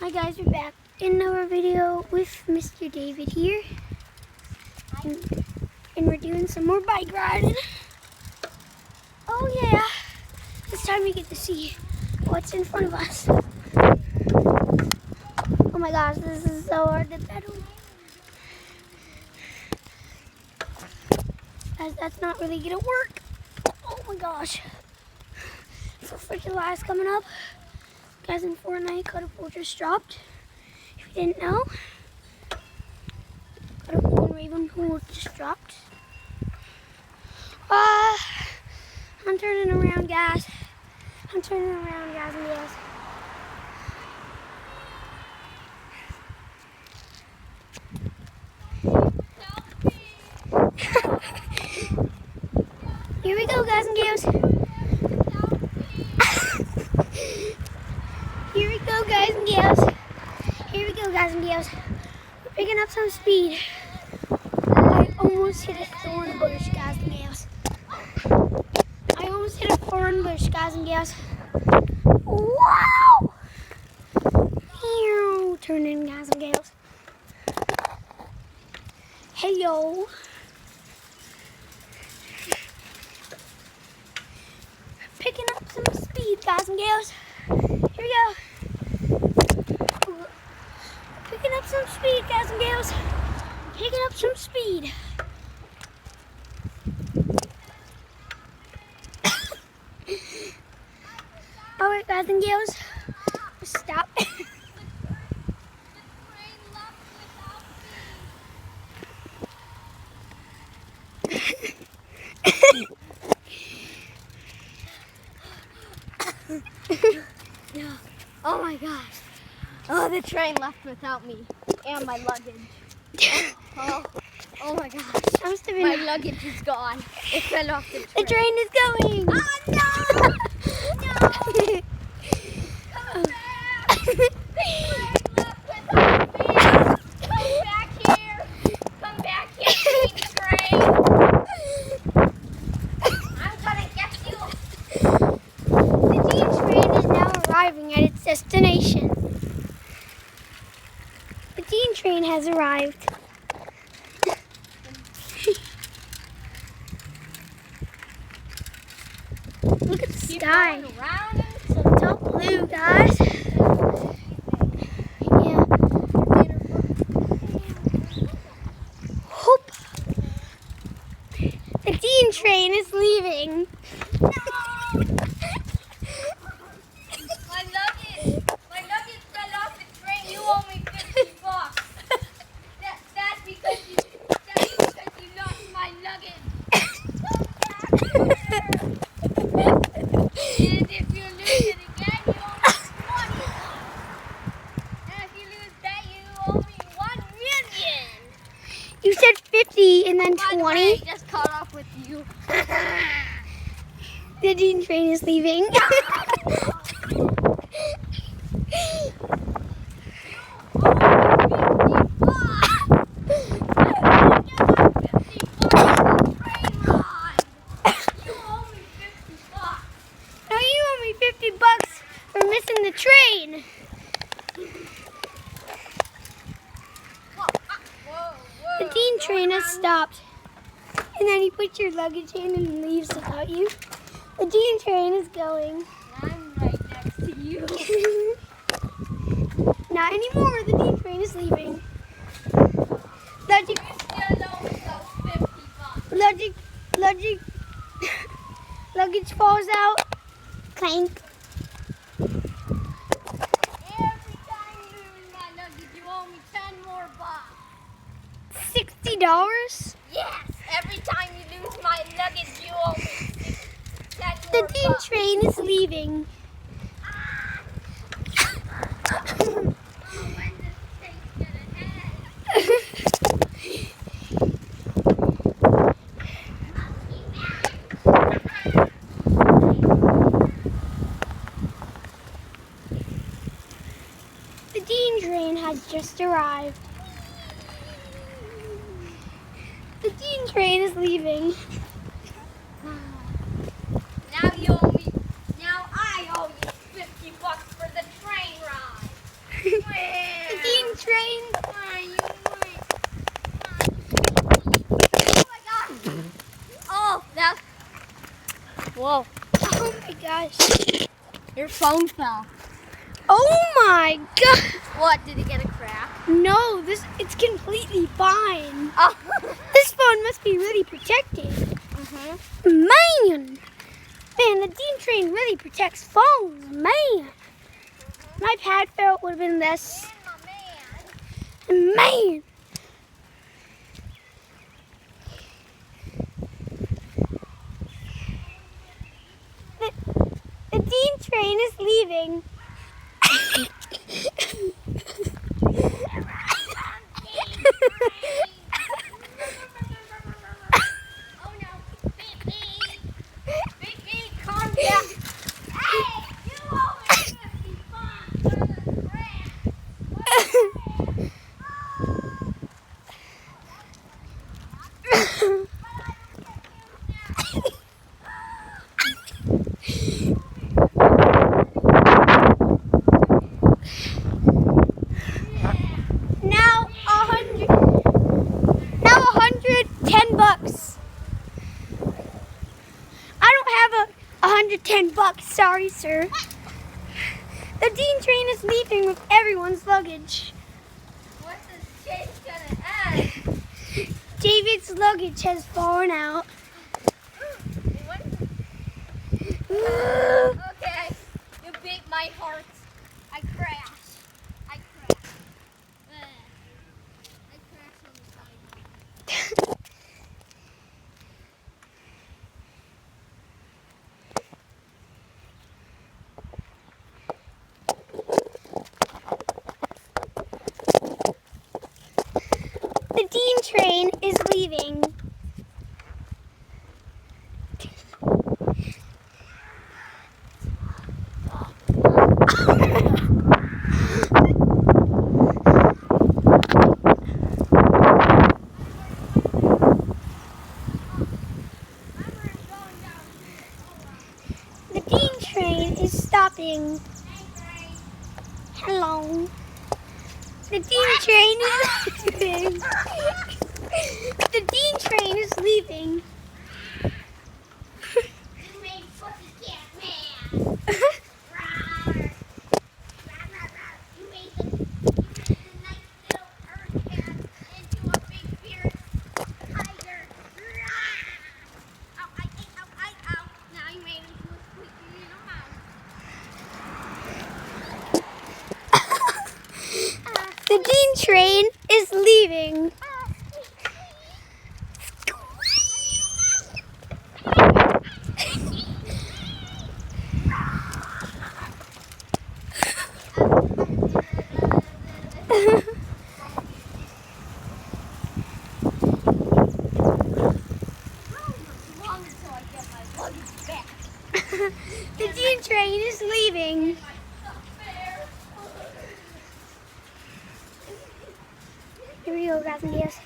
Hi guys, we're back in our video with Mr. David here. And we're doing some more bike riding. Oh yeah, this time we get to see what's in front of us. Oh my gosh, this is so hard to pedal. As that's not really gonna work. Oh my gosh. 4th of July is coming up. Guys, in Fortnite, Code of War just dropped. If you didn't know, Code of War and Ravenpool just dropped. I'm turning around, guys. I'm turning around, guys and girls. Here we go, guys and girls. Here we go, guys and girls. Here we go, guys and girls. We're picking up some speed. I almost hit a thorn bush, guys and girls. I almost hit a thorn bush, guys and girls. Wow! Turning, guys and girls. Hey, yo. Picking up some speed, guys and girls. Here we go. Picking up some speed, guys and girls. Picking up some speed. Alright, guys and girls. Stop. Oh my gosh. Oh, the train left without me and my luggage. Oh my gosh. My luggage is gone. It fell off the train. The train is going. Oh no! No! Come back here! Come back here, train! I'm gonna get you! The Dean train is now arriving at its destination. The Dean train has arrived. Look at the sky. It's all blue, guys. Yeah. Hope. The Dean train is leaving. My luggage fell off the train. You owe me $50. That's because you lost my luggage. And if you lose it again, you owe me 20. And if you lose that, you owe me 1 million. You said 50 and then By the 20. way, I just caught up with you. The Dean train is leaving. Now you owe me $50 for missing the train. The Dean train has stopped. And then he puts your luggage in and leaves without you. The Dean train is going. I'm right next to you. Not anymore. The Dean train is leaving. Luggage falls out. Clank. Every time you lose my luggage, you owe me 10 more bucks. $60? Yes, every time you lose my luggage, you owe me 10 The more Dean bucks. train is leaving. When this train's gonna end? The Dean train has just arrived. The Dean train is leaving. Now you owe me. Now I owe you $50 for the train ride. Whoa. Oh my gosh. Your phone fell. Oh my god. What? Did it get a crack? No, it's completely fine. Oh. This phone must be really protected. Man, the Dean Train really protects phones. Man, my pad felt would have been less. Man. The Dean Train is leaving. Oh no. Big, calm down. Hey, you always gonna be fun for the crash. Now $110. I don't have $110. Sorry, sir. The Dean Train is leaving with everyone's luggage. What's this chase gonna end? David's luggage has fallen out. Okay, you beat my heart. I crashed. I crashed on the side. The Dean Train is leaving. The Dean Train is stopping. Hello. The Dean Train is leaving. The Dean Train is leaving. You made Pussycat mad. Rawr. You made the nice little earth cat into a big fierce tiger. Rawr. Ow, ow. Now you made him into a squeaky little mouse. The Dean Train is leaving. Long until I get my luggage back. The Dean Train is leaving. Here we go, guys and girls.